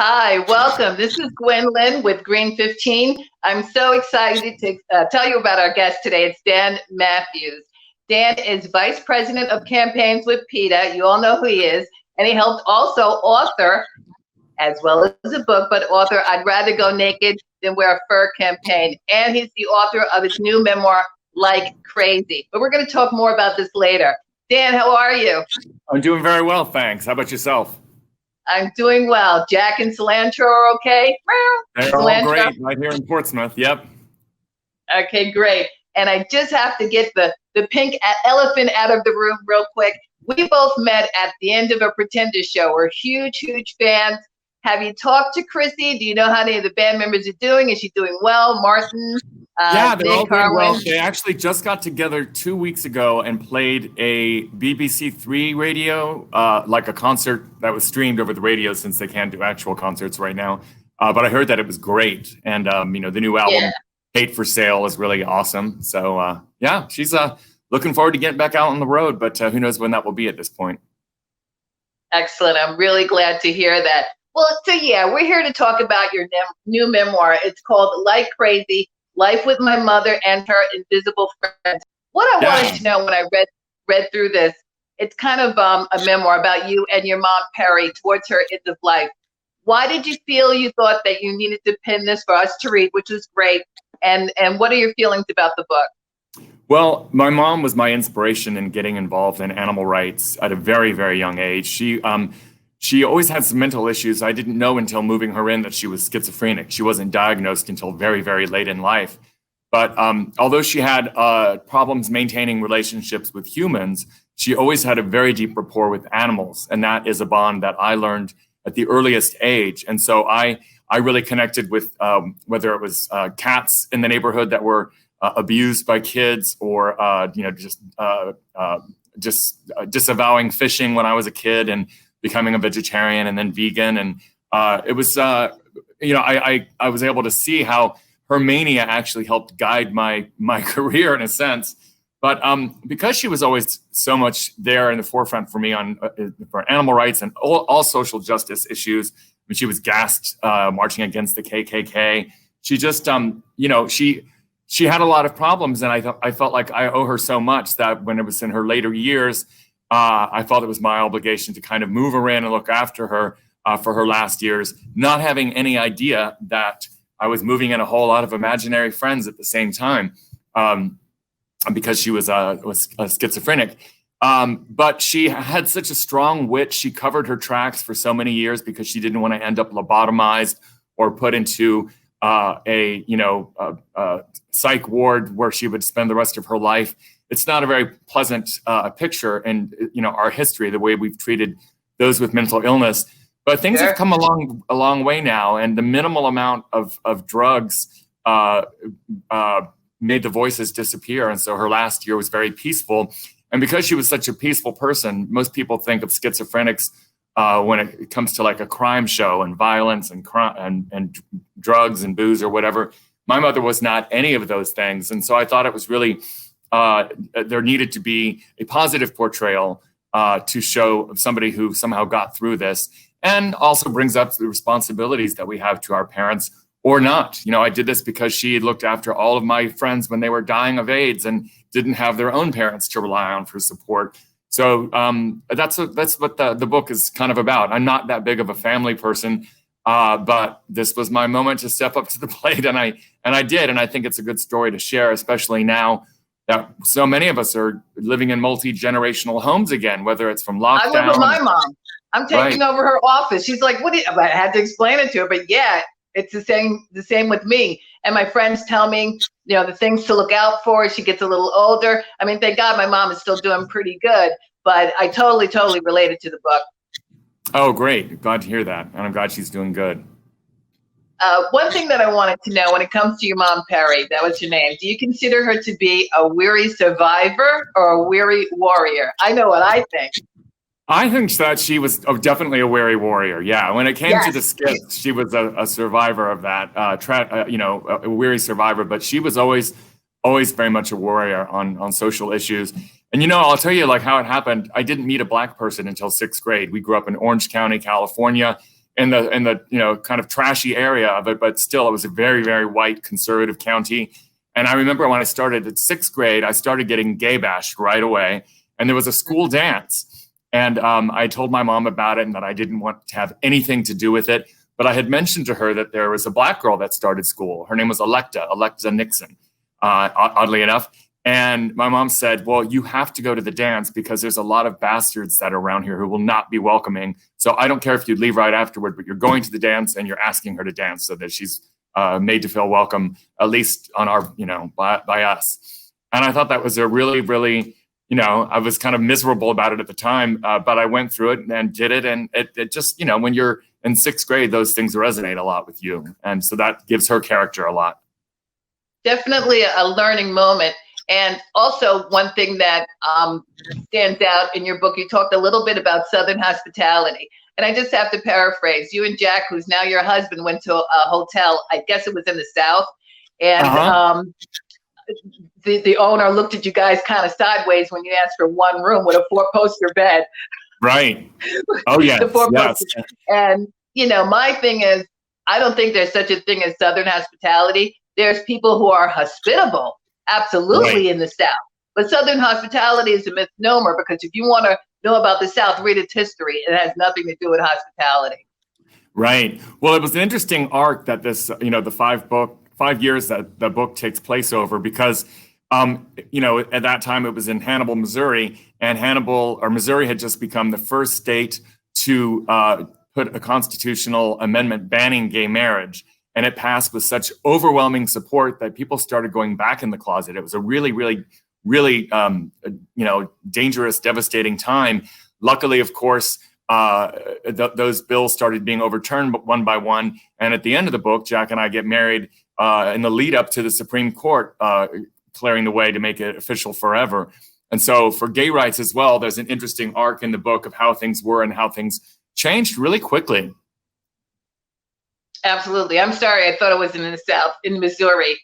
Hi, welcome. This is Gwendolyn with Green15. I'm so excited to tell you about our guest today. It's Dan Mathews. Dan is Vice President of Campaigns with Peta. You all know who he is. And he helped also author, as well as a book, but author I'd Rather Go Naked Than Wear a Fur campaign. And he's the author of his new memoir, Like Crazy. But we're going to talk more about this later. Dan, how are you? I'm doing very well, thanks. How about yourself? I'm doing well. Jack and Cilantro are okay? They're all great right here in Portsmouth. Yep. Okay, great. And I just have to get the pink elephant out of the room real quick. We both met at the end of a Pretender show. We're huge, huge fans. Have you talked to Chrissy? Do you know how any of the band members are doing? Is she doing well? Martin? Yeah, they're all doing well. They actually just got together 2 weeks ago and played a BBC Three radio, like a concert that was streamed over the radio since they can't do actual concerts right now. But I heard that it was great. And, the new album, Hate for Sale, is really awesome. So, yeah, she's looking forward to getting back out on the road. But who knows when that will be at this point. Excellent. I'm really glad to hear that. Well, so yeah, we're here to talk about your new memoir. It's called Like Crazy, Life with My Mother and Her Invisible Friends. What I wanted to know when I read through this, it's kind of a memoir about you and your mom, Perry, towards her end of life. Why did you feel you thought that you needed to pen this for us to read, which was great? And what are your feelings about the book? Well, my mom was my inspiration in getting involved in animal rights at a very, very young age. She always had some mental issues. I didn't know until moving her in that she was schizophrenic. She wasn't diagnosed until very, very late in life. But although she had problems maintaining relationships with humans, she always had a very deep rapport with animals. And that is a bond that I learned at the earliest age. And so I really connected with whether it was cats in the neighborhood that were abused by kids, or just disavowing fishing when I was a kid and becoming a vegetarian and then vegan. And it was, I was able to see how her mania actually helped guide my career in a sense. But because she was always so much there in the forefront for me for animal rights and all social justice issues, when she was gassed marching against the KKK, she just, she had a lot of problems. And I felt like I owe her so much that when it was in her later years, I felt it was my obligation to kind of move her in and look after her for her last years, not having any idea that I was moving in a whole lot of imaginary friends at the same time, because she was schizophrenic. But she had such a strong wit. She covered her tracks for so many years because she didn't want to end up lobotomized or put into a psych ward where she would spend the rest of her life. It's not a very pleasant picture in our history, the way we've treated those with mental illness. But things have come a long way now, and the minimal amount of drugs made the voices disappear. And so her last year was very peaceful. And because she was such a peaceful person, most people think of schizophrenics when it comes to like a crime show and violence and drugs and booze or whatever. My mother was not any of those things. And so I thought it was really there needed to be a positive portrayal to show somebody who somehow got through this, and also brings up the responsibilities that we have to our parents or not. I did this because she had looked after all of my friends when they were dying of AIDS and didn't have their own parents to rely on for support. So that's what the book is kind of about. I'm not that big of a family person, but this was my moment to step up to the plate, and I did. And I think it's a good story to share, especially now that so many of us are living in multi-generational homes again, whether it's from lockdown. I live with my mom. I'm taking over her office. She's like, I had to explain it to her, but yeah, it's the same with me. And my friends tell me, the things to look out for as she gets a little older. I mean, thank God my mom is still doing pretty good, but I totally related to the book. Oh, great. Glad to hear that. And I'm glad she's doing good. One thing that I wanted to know when it comes to your mom, Perry, that was your name. Do you consider her to be a weary survivor or a weary warrior? I know what I think. I think that she was definitely a weary warrior. Yeah, when it came to the skits, she was a survivor of that, a weary survivor. But she was always very much a warrior on social issues. And, I'll tell you like how it happened. I didn't meet a black person until 6th grade. We grew up in Orange County, California, in the kind of trashy area of it, but still it was a very, very white conservative county. And I remember when I started at 6th grade, I started getting gay bashed right away. And there was a school dance. And I told my mom about it and that I didn't want to have anything to do with it. But I had mentioned to her that there was a black girl that started school. Her name was Alexa Nixon, oddly enough. And my mom said, well, you have to go to the dance because there's a lot of bastards that are around here who will not be welcoming. So I don't care if you leave right afterward, but you're going to the dance and you're asking her to dance so that she's made to feel welcome, at least on our, by us. And I thought that was a really, really, I was kind of miserable about it at the time, but I went through it and did it. And it just, when you're in 6th grade, those things resonate a lot with you. And so that gives her character a lot. Definitely a learning moment. And also one thing that stands out in your book, you talked a little bit about Southern hospitality. And I just have to paraphrase. You and Jack, who's now your husband, went to a hotel, I guess it was in the South. And the owner looked at you guys kind of sideways when you asked for one room with a 4-poster bed. Right. Oh, yes. Yes. And, my thing is, I don't think there's such a thing as Southern hospitality. There's people who are hospitable. Absolutely, right. In the South. But Southern hospitality is a misnomer because if you want to know about the South, read its history. It has nothing to do with hospitality. Right. Well, it was an interesting arc that this, the 5 years that the book takes place over because, at that time it was in Hannibal, Missouri, and Missouri had just become the first state to put a constitutional amendment banning gay marriage. And it passed with such overwhelming support that people started going back in the closet. It was a really, really, really, dangerous, devastating time. Luckily, of course, those bills started being overturned one by one. And at the end of the book, Jack and I get married in the lead up to the Supreme Court clearing the way to make it official forever. And so for gay rights as well, there's an interesting arc in the book of how things were and how things changed really quickly. Absolutely. I'm sorry. I thought it was in the South, in Missouri.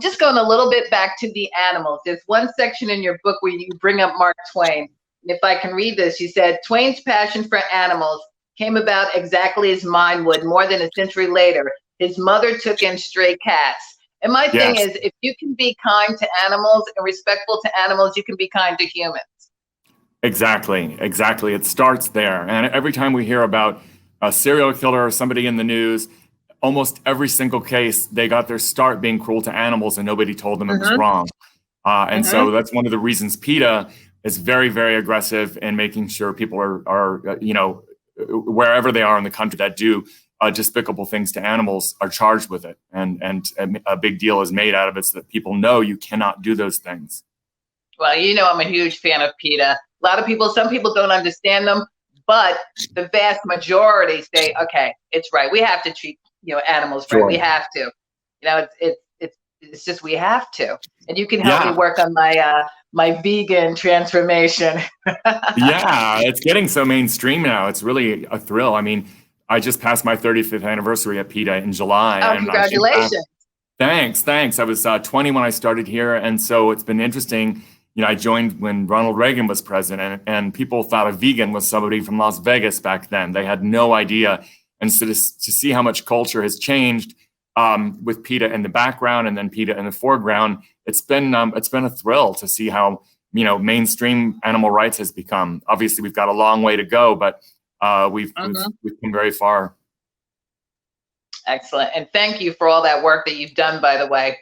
Just going a little bit back to the animals. There's one section in your book where you bring up Mark Twain. And if I can read this, you said, Twain's passion for animals came about exactly as mine would more than a century later. His mother took in stray cats. And my thing is, if you can be kind to animals and respectful to animals, you can be kind to humans. Exactly. It starts there. And every time we hear about a serial killer or somebody in the news, almost every single case, they got their start being cruel to animals and nobody told them it was wrong. And so that's one of the reasons PETA is very, very aggressive in making sure people are wherever they are in the country that do despicable things to animals are charged with it. And a big deal is made out of it so that people know you cannot do those things. Well, I'm a huge fan of PETA. A lot of people, some people don't understand them. But the vast majority say, okay, it's right. We have to treat, animals right. Sure. We have to. It's just we have to. And you can help me work on my vegan transformation. Yeah, it's getting so mainstream now. It's really a thrill. I mean, I just passed my 35th anniversary at PETA in July. Oh, congratulations. Thanks. I was 20 when I started here. And so it's been interesting. I joined when Ronald Reagan was president, and people thought a vegan was somebody from Las Vegas back then. They had no idea. And so to see how much culture has changed with PETA in the background and then PETA in the foreground, it's been a thrill to see how, mainstream animal rights has become. Obviously, we've got a long way to go, but we've come very far. Excellent. And thank you for all that work that you've done, by the way.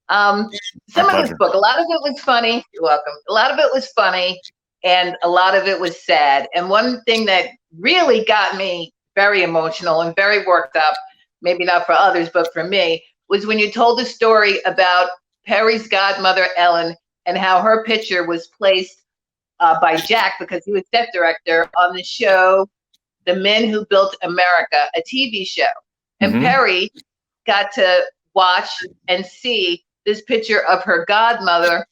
Some of this book, a lot of it was funny. You're welcome. A lot of it was funny and a lot of it was sad. And one thing that really got me very emotional and very worked up, maybe not for others, but for me, was when you told the story about Perry's godmother, Ellen, and how her picture was placed by Jack because he was set director on the show, The Men Who Built America, a TV show. And Perry got to watch and see this picture of her godmother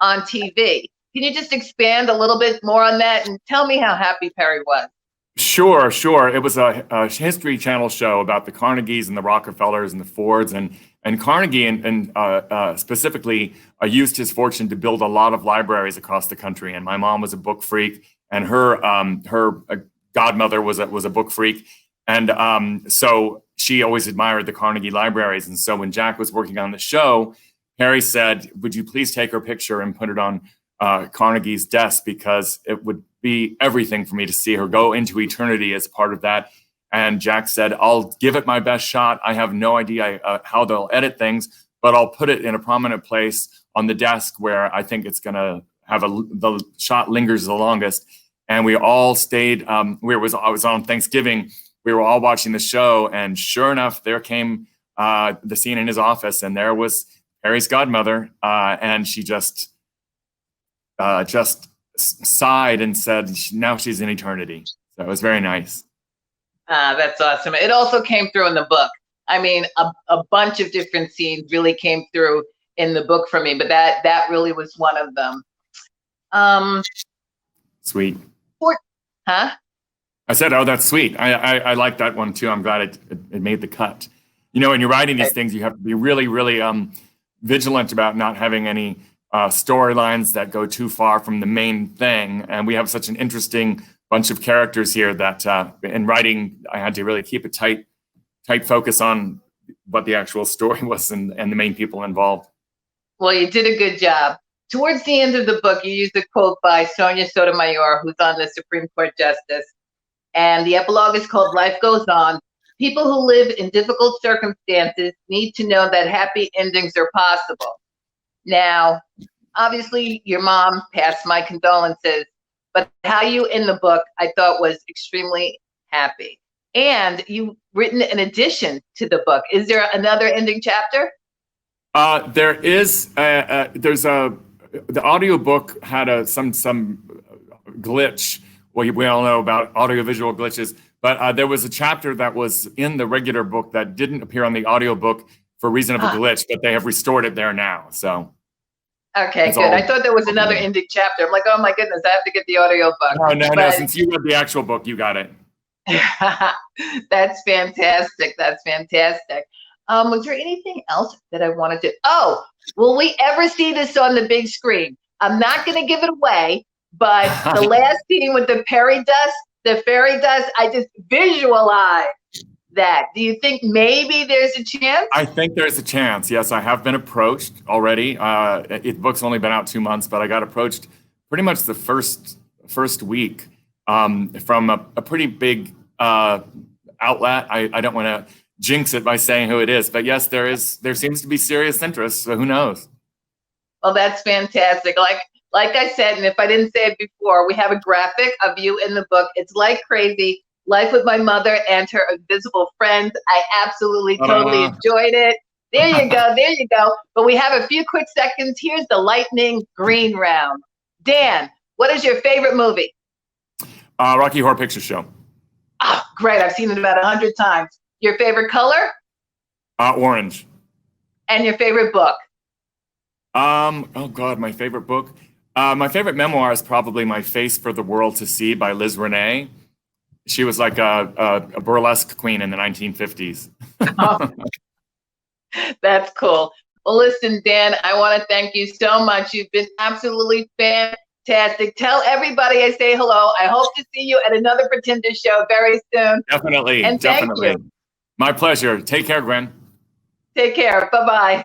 on TV. Can you just expand a little bit more on that and tell me how happy Perry was? Sure. It was a History Channel show about the Carnegies and the Rockefellers and the Fords, and Carnegie and specifically used his fortune to build a lot of libraries across the country. And my mom was a book freak, and her godmother was a book freak. And so she always admired the Carnegie libraries. And so when Jack was working on the show, Harry said, would you please take her picture and put it on Carnegie's desk, because it would be everything for me to see her go into eternity as part of that. And Jack said, I'll give it my best shot. I have no idea how they'll edit things, but I'll put it in a prominent place on the desk where I think it's going to have the shot lingers the longest. And we all stayed, I was on Thanksgiving. We were all watching the show, and sure enough, there came the scene in his office, and there was Harry's godmother, and she just sighed and said, now she's in eternity. So it was very nice. That's awesome. It also came through in the book. I mean, a bunch of different scenes really came through in the book for me, but that really was one of them. Sweet. Huh? I said, oh, that's sweet. I like that one too. I'm glad it made the cut. You know, when you're writing these things, you have to be really, really vigilant about not having any storylines that go too far from the main thing. And we have such an interesting bunch of characters here that in writing, I had to really keep a tight focus on what the actual story was and the main people involved. Well, you did a good job. Towards the end of the book, you used a quote by Sonia Sotomayor, who's on the Supreme Court Justice. And the epilogue is called Life Goes On. People who live in difficult circumstances need to know that happy endings are possible. Now, obviously, your mom passed my condolences, but how you end the book, I thought was extremely happy. And you've written an addition to the book. Is there another ending chapter? There is. The audiobook had some glitch. Well, we all know about audiovisual glitches, but there was a chapter that was in the regular book that didn't appear on the audiobook for reason of a glitch, but they have restored it there now. So. Okay, good. I thought there was another ending chapter. I'm like, oh my goodness, I have to get the audiobook. No. Since you read the actual book, you got it. That's fantastic. That's fantastic. Was there anything else that I wanted to? Oh, will we ever see this on the big screen? I'm not going to give it away, but the last scene with the fairy dust, I just visualized that. Do you think maybe there's a chance? I think there's a chance. Yes, I have been approached already. The book's only been out 2 months, but I got approached pretty much the first week from a pretty big outlet. I don't want to jinx it by saying who it is, but yes, there seems to be serious interest. So who knows? Well, that's fantastic. Like I said, and if I didn't say it before, we have a graphic of you in the book. It's Like Crazy, Life with My Mother and Her Invisible Friends. I absolutely, totally enjoyed it. There you go. There you go. But we have a few quick seconds. Here's the lightning green round. Dan, what is your favorite movie? Rocky Horror Picture Show. Oh, great. I've seen it about 100 times. Your favorite color? Orange. And your favorite book? Oh God, my favorite book. My favorite memoir is probably My Face for the World to See by Liz Renee. She was like a burlesque queen in the 1950s. Oh, that's cool. Well, listen, Dan, I want to thank you so much. You've been absolutely fantastic. Tell everybody I say hello. I hope to see you at another Pretender show very soon. Definitely. And definitely. Thank you. My pleasure. Take care, Gwen. Take care. Bye-bye.